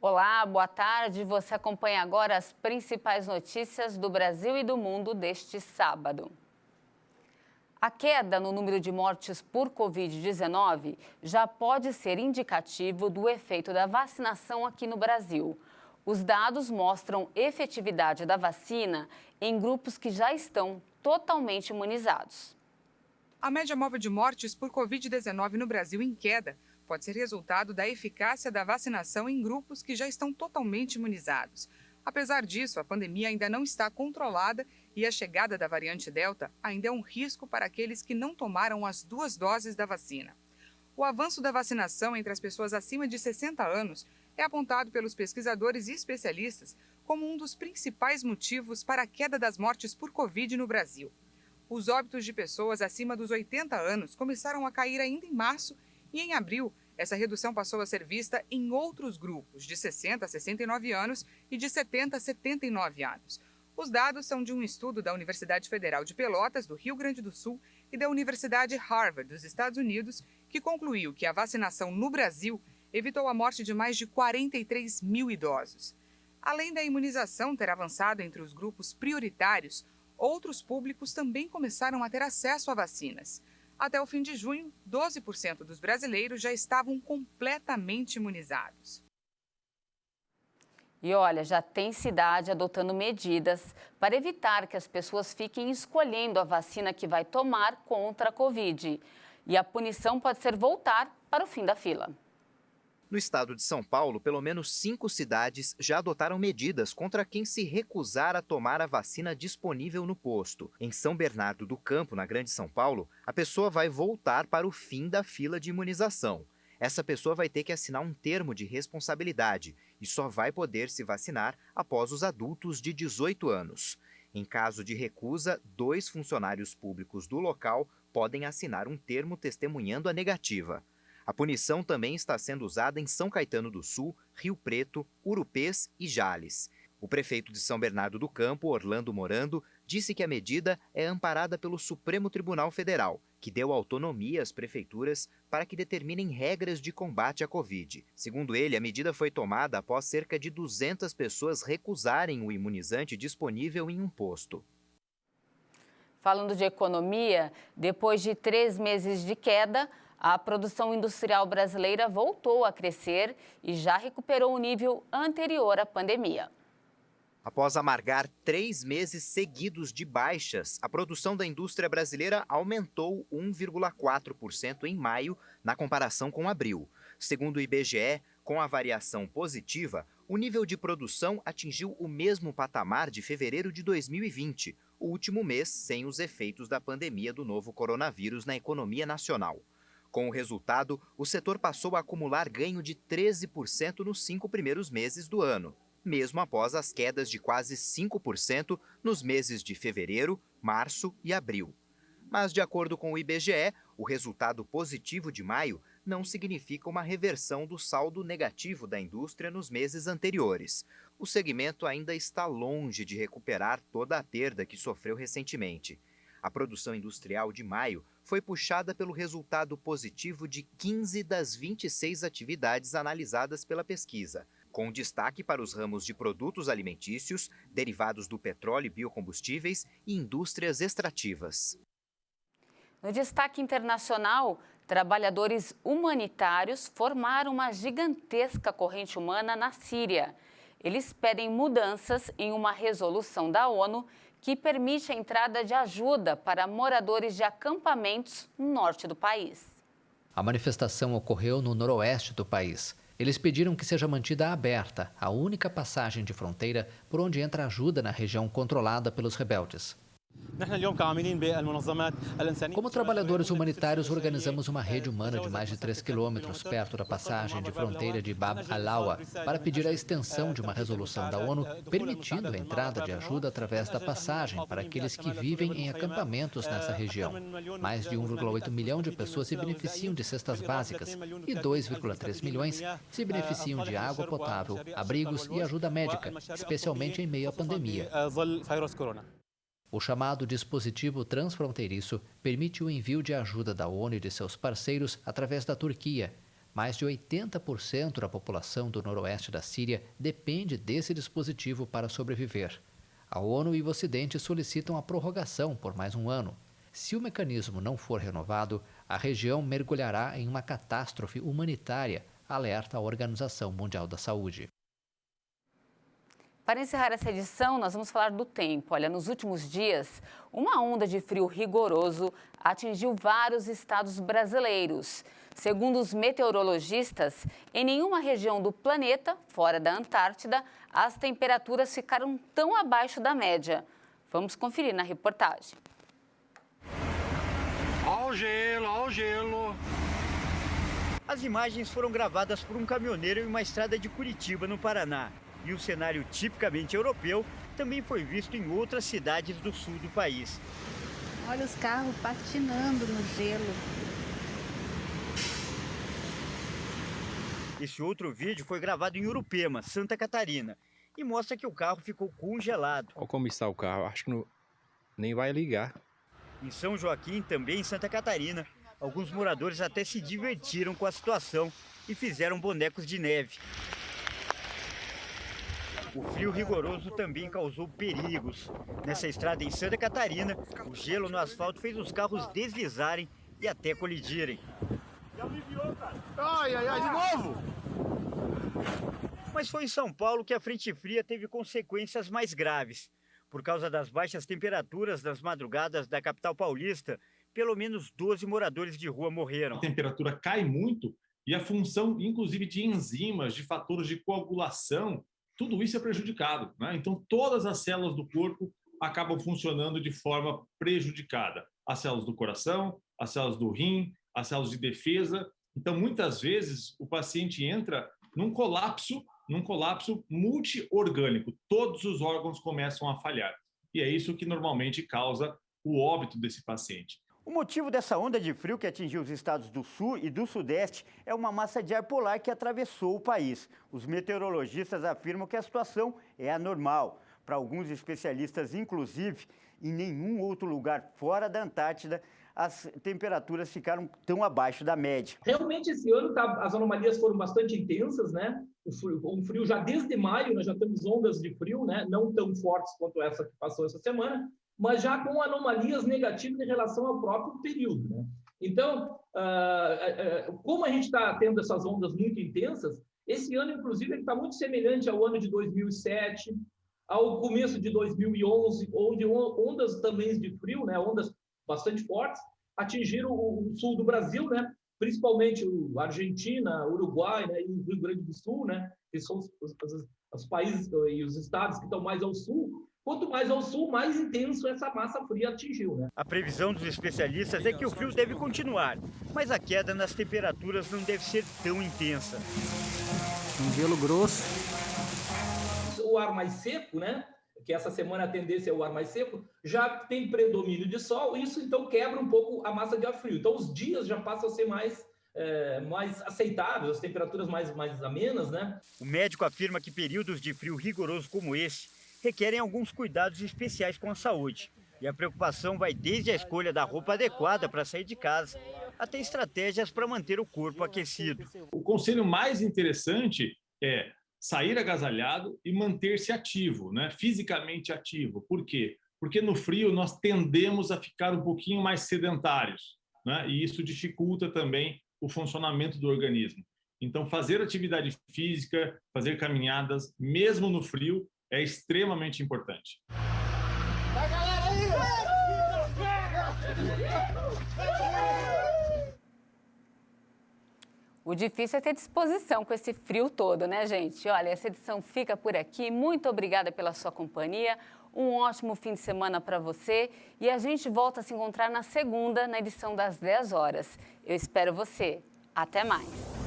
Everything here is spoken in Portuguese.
Olá, boa tarde. Você acompanha agora as principais notícias do Brasil e do mundo deste sábado. A queda no número de mortes por Covid-19 já pode ser indicativo do efeito da vacinação aqui no Brasil. Os dados mostram efetividade da vacina em grupos que já estão totalmente imunizados. A média móvel de mortes por Covid-19 no Brasil em queda pode ser resultado da eficácia da vacinação em grupos que já estão totalmente imunizados. Apesar disso, a pandemia ainda não está controlada e a chegada da variante Delta ainda é um risco para aqueles que não tomaram as 2 doses da vacina. O avanço da vacinação entre as pessoas acima de 60 anos é apontado pelos pesquisadores e especialistas como um dos principais motivos para a queda das mortes por Covid no Brasil. Os óbitos de pessoas acima dos 80 anos começaram a cair ainda em março e, em abril, essa redução passou a ser vista em outros grupos, de 60 a 69 anos e de 70 a 79 anos. Os dados são de um estudo da Universidade Federal de Pelotas, do Rio Grande do Sul, e da Universidade Harvard, dos Estados Unidos, que concluiu que a vacinação no Brasil evitou a morte de mais de 43 mil idosos. Além da imunização ter avançado entre os grupos prioritários, outros públicos também começaram a ter acesso a vacinas. Até o fim de junho, 12% dos brasileiros já estavam completamente imunizados. E olha, já tem cidade adotando medidas para evitar que as pessoas fiquem escolhendo a vacina que vai tomar contra a Covid. E a punição pode ser voltar para o fim da fila. No estado de São Paulo, pelo menos 5 cidades já adotaram medidas contra quem se recusar a tomar a vacina disponível no posto. Em São Bernardo do Campo, na Grande São Paulo, a pessoa vai voltar para o fim da fila de imunização. Essa pessoa vai ter que assinar um termo de responsabilidade e só vai poder se vacinar após os adultos de 18 anos. Em caso de recusa, 2 funcionários públicos do local podem assinar um termo testemunhando a negativa. A punição também está sendo usada em São Caetano do Sul, Rio Preto, Urupês e Jales. O prefeito de São Bernardo do Campo, Orlando Morando, disse que a medida é amparada pelo Supremo Tribunal Federal, que deu autonomia às prefeituras para que determinem regras de combate à Covid. Segundo ele, a medida foi tomada após cerca de 200 pessoas recusarem o imunizante disponível em um posto. Falando de economia, depois de 3 meses de queda, a produção industrial brasileira voltou a crescer e já recuperou o nível anterior à pandemia. Após amargar 3 meses seguidos de baixas, a produção da indústria brasileira aumentou 1,4% em maio, na comparação com abril. Segundo o IBGE, com a variação positiva, o nível de produção atingiu o mesmo patamar de fevereiro de 2020, o último mês sem os efeitos da pandemia do novo coronavírus na economia nacional. Com o resultado, o setor passou a acumular ganho de 13% nos 5 primeiros meses do ano, mesmo após as quedas de quase 5% nos meses de fevereiro, março e abril. Mas, de acordo com o IBGE, o resultado positivo de maio não significa uma reversão do saldo negativo da indústria nos meses anteriores. O segmento ainda está longe de recuperar toda a perda que sofreu recentemente. A produção industrial de maio foi puxada pelo resultado positivo de 15 das 26 atividades analisadas pela pesquisa, com destaque para os ramos de produtos alimentícios, derivados do petróleo e biocombustíveis e indústrias extrativas. No destaque internacional, trabalhadores humanitários formaram uma gigantesca corrente humana na Síria. Eles pedem mudanças em uma resolução da ONU que permite a entrada de ajuda para moradores de acampamentos no norte do país. A manifestação ocorreu no noroeste do país. Eles pediram que seja mantida aberta a única passagem de fronteira por onde entra ajuda na região controlada pelos rebeldes. Como trabalhadores humanitários, organizamos uma rede humana de mais de 3 quilômetros perto da passagem de fronteira de Bab al-Awa para pedir a extensão de uma resolução da ONU permitindo a entrada de ajuda através da passagem para aqueles que vivem em acampamentos nessa região. Mais de 1,8 milhão de pessoas se beneficiam de cestas básicas e 2,3 milhões se beneficiam de água potável, abrigos e ajuda médica, especialmente em meio à pandemia. O chamado dispositivo transfronteiriço permite o envio de ajuda da ONU e de seus parceiros através da Turquia. Mais de 80% da população do noroeste da Síria depende desse dispositivo para sobreviver. A ONU e o Ocidente solicitam a prorrogação por mais um ano. Se o mecanismo não for renovado, a região mergulhará em uma catástrofe humanitária, alerta a Organização Mundial da Saúde. Para encerrar essa edição, nós vamos falar do tempo. Olha, nos últimos dias, uma onda de frio rigoroso atingiu vários estados brasileiros. Segundo os meteorologistas, em nenhuma região do planeta, fora da Antártida, as temperaturas ficaram tão abaixo da média. Vamos conferir na reportagem. Ó o gelo, ó o gelo. As imagens foram gravadas por um caminhoneiro em uma estrada de Curitiba, no Paraná. E o cenário tipicamente europeu também foi visto em outras cidades do sul do país. Olha os carros patinando no gelo. Esse outro vídeo foi gravado em Urupema, Santa Catarina, e mostra que o carro ficou congelado. Olha como está o carro, acho que nem vai ligar. Em São Joaquim, também em Santa Catarina, alguns moradores até se divertiram com a situação e fizeram bonecos de neve. O frio rigoroso também causou perigos. Nessa estrada em Santa Catarina, o gelo no asfalto fez os carros deslizarem e até colidirem. Ai, ai, ai, de novo! Mas foi em São Paulo que a frente fria teve consequências mais graves. Por causa das baixas temperaturas das madrugadas da capital paulista, pelo menos 12 moradores de rua morreram. A temperatura cai muito e a função, inclusive, de enzimas, de fatores de coagulação, tudo isso é prejudicado, né? Então, todas as células do corpo acabam funcionando de forma prejudicada. As células do coração, as células do rim, as células de defesa. Então, muitas vezes, o paciente entra num colapso multiorgânico. Todos os órgãos começam a falhar. E é isso que normalmente causa o óbito desse paciente. O motivo dessa onda de frio que atingiu os estados do sul e do sudeste é uma massa de ar polar que atravessou o país. Os meteorologistas afirmam que a situação é anormal. Para alguns especialistas, inclusive, em nenhum outro lugar fora da Antártida, as temperaturas ficaram tão abaixo da média. Realmente, esse ano as anomalias foram bastante intensas, né? O frio já desde maio, nós já temos ondas de frio, né? Não tão fortes quanto essa que passou essa semana, mas já com anomalias negativas em relação ao próprio período, né? Então, como a gente está tendo essas ondas muito intensas, esse ano, inclusive, está muito semelhante ao ano de 2007, ao começo de 2011, onde ondas também de frio, né? Ondas bastante fortes, atingiram o sul do Brasil, né? Principalmente a Argentina, Uruguai, né? E o Rio Grande do Sul, né? Que são os países e os estados que estão mais ao sul. Quanto mais ao sul, mais intenso essa massa fria atingiu, né? A previsão dos especialistas é que o frio deve continuar, mas a queda nas temperaturas não deve ser tão intensa. Um gelo grosso. O ar mais seco, né? Que essa semana a tendência é o ar mais seco, já tem predomínio de sol, isso então quebra um pouco a massa de ar frio. Então os dias já passam a ser mais aceitáveis, as temperaturas mais amenas, né? O médico afirma que períodos de frio rigoroso como esse requerem alguns cuidados especiais com a saúde. E a preocupação vai desde a escolha da roupa adequada para sair de casa, até estratégias para manter o corpo aquecido. O conselho mais interessante é sair agasalhado e manter-se ativo, né? Fisicamente ativo. Por quê? Porque no frio nós tendemos a ficar um pouquinho mais sedentários, né? E isso dificulta também o funcionamento do organismo. Então, fazer atividade física, fazer caminhadas, mesmo no frio, é extremamente importante. Vai, galera, aí! O difícil é ter disposição com esse frio todo, né, gente? Olha, essa edição fica por aqui. Muito obrigada pela sua companhia. Um ótimo fim de semana para você. E a gente volta a se encontrar na segunda, na edição das 10 horas. Eu espero você. Até mais.